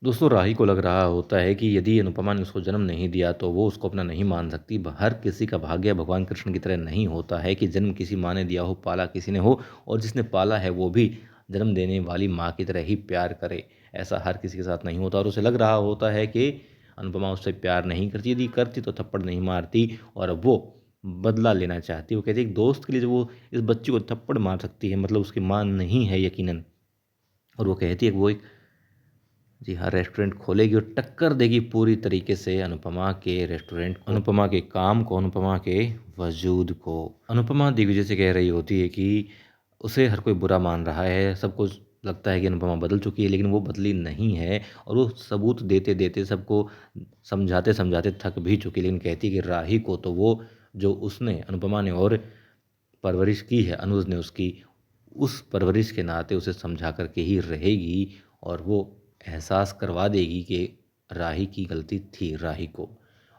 दोस्तों राही को लग रहा होता है कि यदि अनुपमा ने उसको जन्म नहीं दिया तो वो उसको अपना नहीं मान सकती। हर किसी का भाग्य भगवान कृष्ण की तरह नहीं होता है कि जन्म किसी माँ ने दिया हो, पाला किसी ने हो, और जिसने पाला है वो भी जन्म देने वाली माँ की तरह ही प्यार करे। ऐसा हर किसी के साथ नहीं होता और उसे लग रहा होता है कि अनुपमा उससे प्यार नहीं करती, यदि करती तो थप्पड़ नहीं मारती, और अब वो बदला लेना चाहती। वो कहती है एक दोस्त के लिए जो वो इस बच्ची को थप्पड़ मार सकती है, मतलब उसकी माँ नहीं है यकीनन। और वो कहती है कि वो एक, जी हाँ, रेस्टोरेंट खोलेगी और टक्कर देगी पूरी तरीके से अनुपमा के रेस्टोरेंट को, अनुपमा के काम को, अनुपमा के वजूद को। अनुपमा दिग्विजय से कह रही होती है कि उसे हर कोई बुरा मान रहा है, सबको लगता है कि अनुपमा बदल चुकी है, लेकिन वो बदली नहीं है। और वो सबूत देते देते सबको समझाते समझाते थक भी चुकी, लेकिन कहती है कि राही को तो वो जो उसने अनुपमा ने और परवरिश की है, अनुज ने उसकी, उस परवरिश के नाते उसे समझा करके ही रहेगी, और वो एहसास करवा देगी कि राही की गलती थी, राही को।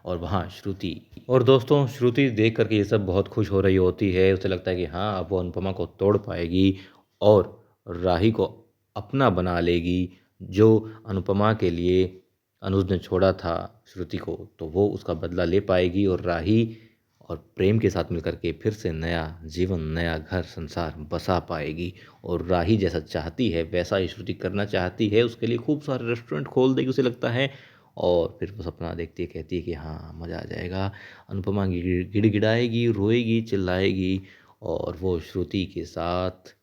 और वहाँ श्रुति, और दोस्तों श्रुति देख करके ये सब बहुत खुश हो रही होती है। उसे लगता है कि हाँ, अब वो अनुपमा को तोड़ पाएगी और राही को अपना बना लेगी। जो अनुपमा के लिए अनुज ने छोड़ा था श्रुति को, तो वो उसका बदला ले पाएगी, और राही और प्रेम के साथ मिलकर के फिर से नया जीवन, नया घर संसार बसा पाएगी। और राही जैसा चाहती है वैसा ही श्रुति करना चाहती है, उसके लिए खूब सारे रेस्टोरेंट खोल देगी उसे लगता है। और फिर वो सपना देखती है, कहती है कि हाँ मज़ा आ जाएगा। अनुपमा गिड़गिड़ाएगी, रोएगी, चिल्लाएगी, और वो श्रुति के साथ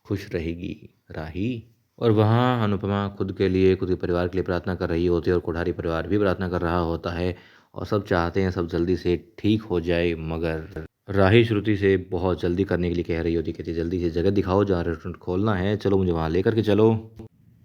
खुश रहेगी राही। और वहाँ अनुपमा खुद के लिए, खुद के परिवार के लिए प्रार्थना कर रही होती है, और कोठारी परिवार भी प्रार्थना कर रहा होता है, और सब चाहते हैं सब जल्दी से ठीक हो जाए। मगर राही श्रुति से बहुत जल्दी करने के लिए कह रही होती, कहती जल्दी से जगह दिखाओ जहाँ रेस्टोरेंट खोलना है, चलो मुझे वहाँ लेकर के चलो।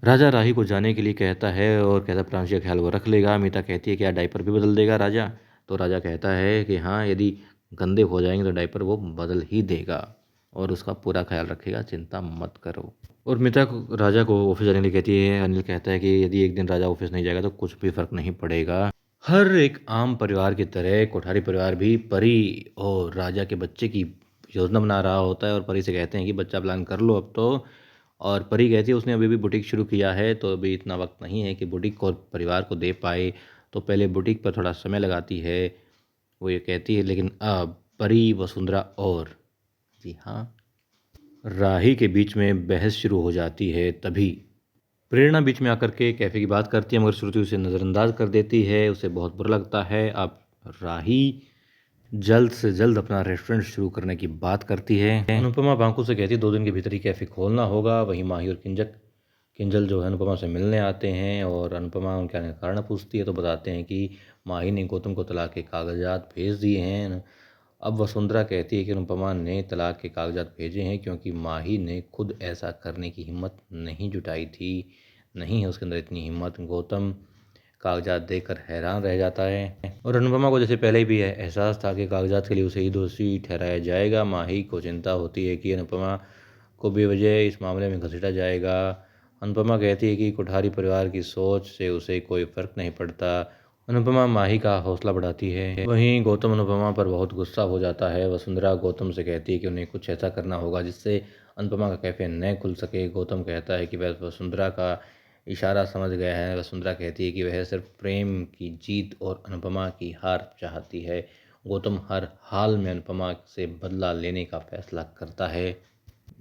राजा राही को जाने के लिए कहता है और कहता प्रांशी का ख्याल वो रख लेगा। मीता कहती है क्या डायपर भी बदल देगा राजा? तो राजा कहता है कि हाँ, यदि गंदे हो जाएंगे तो डायपर वो बदल ही देगा और उसका पूरा ख्याल रखेगा, चिंता मत करो। और मीता को, राजा को ऑफिस जाने के लिए कहती है। अनिल कहता है कि यदि एक दिन राजा ऑफिस नहीं जाएगा तो कुछ भी फर्क नहीं पड़ेगा। हर एक आम परिवार की तरह कोठारी परिवार भी परी और राजा के बच्चे की योजना बना रहा होता है, और परी से कहते हैं कि बच्चा प्लान कर लो अब तो। और परी कहती है उसने अभी भी बुटीक शुरू किया है, तो अभी इतना वक्त नहीं है कि बुटीक को परिवार को दे पाए, तो पहले बुटीक पर थोड़ा समय लगाती है, वो ये कहती है। लेकिन अब परी, वसुंधरा और, जी हाँ, राही के बीच में बहस शुरू हो जाती है। तभी प्रेरणा बीच में आकर के कैफ़े की बात करती है, मगर श्रुति उसे नज़रअंदाज कर देती है, उसे बहुत बुरा लगता है। अब राही जल्द से जल्द अपना रेस्टोरेंट शुरू करने की बात करती है। अनुपमा बांकू से कहती है 2 दिन के भीतर ही कैफ़े खोलना होगा। वहीं माही और किंजल जो है अनुपमा से मिलने आते हैं, और अनुपमा उनके आने का कारण पूछती है तो बताते हैं कि माही ने गौतम को तलाक के कागजात भेज दिए हैं। अब वसुंधरा कहती है कि अनुपमा ने तलाक के कागजात भेजे हैं क्योंकि माही ने खुद ऐसा करने की हिम्मत नहीं जुटाई थी, नहीं है उसके अंदर इतनी हिम्मत। गौतम कागजात देखकर हैरान रह जाता है, और अनुपमा को जैसे पहले भी एहसास था कि कागजात के लिए उसे ही दोषी ठहराया जाएगा। माही को चिंता होती है कि अनुपमा को बेवजह इस मामले में घसीटा जाएगा। अनुपमा कहती है कि कोठारी परिवार की सोच से उसे कोई फर्क नहीं पड़ता। अनुपमा माही का हौसला बढ़ाती है। वहीं गौतम अनुपमा पर बहुत गुस्सा हो जाता है। वसुंधरा गौतम से कहती है कि उन्हें कुछ ऐसा करना होगा जिससे अनुपमा का कैफे न खुल सके। गौतम कहता है कि वह वसुंधरा का इशारा समझ गया है। वसुंधरा कहती है कि वह सिर्फ प्रेम की जीत और अनुपमा की हार चाहती है। गौतम हर हाल में अनुपमा से बदला लेने का फैसला करता है।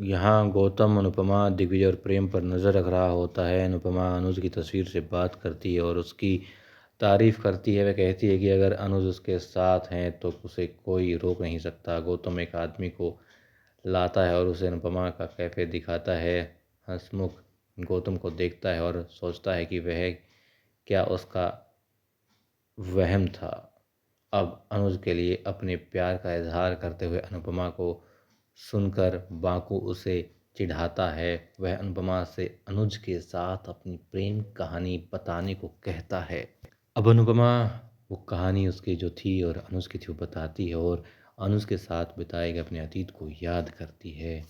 यहाँ गौतम अनुपमा, दिग्विजय और प्रेम पर नज़र रख रहा होता है। अनुपमा अनुज की तस्वीर से बात करती है और उसकी तारीफ़ करती है। वह कहती है कि अगर अनुज उसके साथ हैं तो उसे कोई रोक नहीं सकता। गौतम एक आदमी को लाता है और उसे अनुपमा का कैफ़े दिखाता है। हंसमुख गौतम को देखता है और सोचता है कि वह क्या उसका वहम था। अब अनुज के लिए अपने प्यार का इजहार करते हुए अनुपमा को सुनकर बांकू उसे चिढ़ाता है। वह अनुपमा से अनुज के साथ अपनी प्रेम कहानी बताने को कहता है। अब अनुपमा वो कहानी उसकी जो थी और अनुज की थी वो बताती है, और अनुज के साथ बिताए गए अपने अतीत को याद करती है।